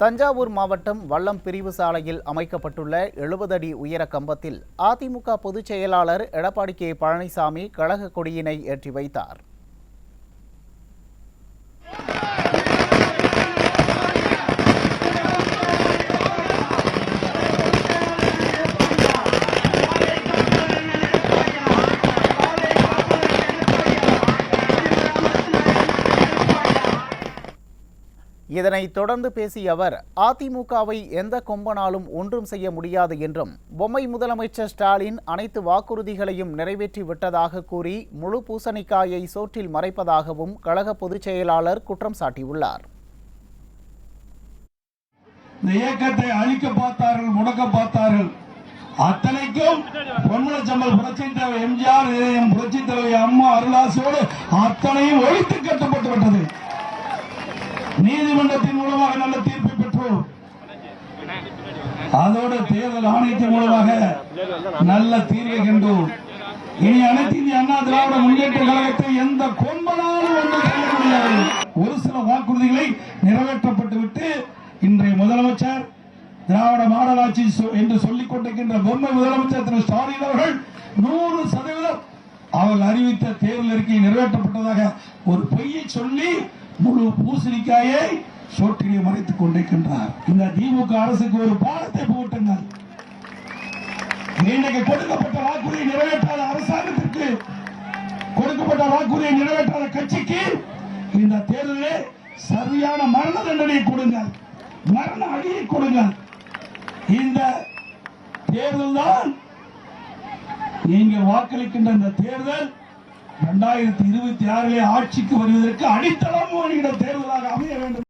தஞ்சாவூர் மாவட்டம் வல்லம் பிரிவு சாலையில் அமைக்கப்பட்டுள்ள 70 அடி உயர கம்பத்தில் அதிமுக பொதுச் செயலாளர் எடப்பாடி கே பழனிசாமி கழக கொடியினை ஏற்றி வைத்தார். இதனைத் தொடர்ந்து பேசிய அவர், அதிமுகவை எந்த கொம்பனாலும் ஒன்றும் செய்ய முடியாது என்றும், பொம்மை முதலமைச்சர் ஸ்டாலின் அனைத்து வாக்குறுதிகளையும் நிறைவேற்றி விட்டதாக கூறி முழு பூசணிக்காயை சோற்றில் மறைப்பதாகவும் கழக பொதுச் செயலாளர் குற்றம் சாட்டியுள்ளார். இந்த இயக்கத்தை அழிக்க பார்த்தார்கள், முடக்க பார்த்தார்கள். அத்தனைக்கும் பொன்மனச்சம்பல் புரட்சித் தலைவர் எம்ஜிஆர், புரட்சித் தலைவர் அம்மா அருளாசியோடு அத்தனையும் ஒழித்து கட்டப்பட்டு விட்டது. நீதிமன்றத்தின் மூலமாக நல்ல தீர்ப்பை பெற்றோம். அதோடு தேர்தல் ஆணையத்தின் மூலமாக நல்ல தீர்வை கண்டோம். இனி அனைத்து இந்திய அண்ணா திராவிட முன்னேற்ற கழகத்தை எந்த கொம்பனாலும் ஒன்றும் செய்ய முடியாது. ஒரு சில வாக்குறுதிகளை நிறைவேற்றப்பட்டுவிட்டு இன்றைய முதலமைச்சர் திராவிட மாடல் ஆட்சி என்று சொல்லிக் கொண்டிருக்கின்ற பொம்மை முதலமைச்சர் திரு ஸ்டாலின் அவர்கள் 100% அவர்கள் அறிவித்த தேர்தல் அறிக்கை நிறைவேற்றப்பட்டதாக ஒரு பொய்யை சொல்லி முழு பூசணிக்காயை சோற்றிலே மறைத்துக் கொண்டிருக்கின்றார். இந்த திமுக அரசுக்கு ஒரு பாடத்தை போட்டுங்கள். இன்றைக்கு கொடுக்கப்பட்ட வாக்குறுதியை நிறைவேற்றாத அரசாங்கத்திற்கு, கொடுக்கப்பட்ட வாக்குறுதியை நிறைவேற்றாத கட்சிக்கு இந்த தேர்தலிலே சரியான மரண தண்டனையை கொடுங்கள், மரண அடியை கொடுங்கள். இந்த தேர்தல் தான் நீங்கள் வாக்களிக்கின்ற இந்த தேர்தல் 2026 ஆட்சிக்கு வருவதற்கு அடித்தளம் தேர்தலாக அமைய வேண்டும்.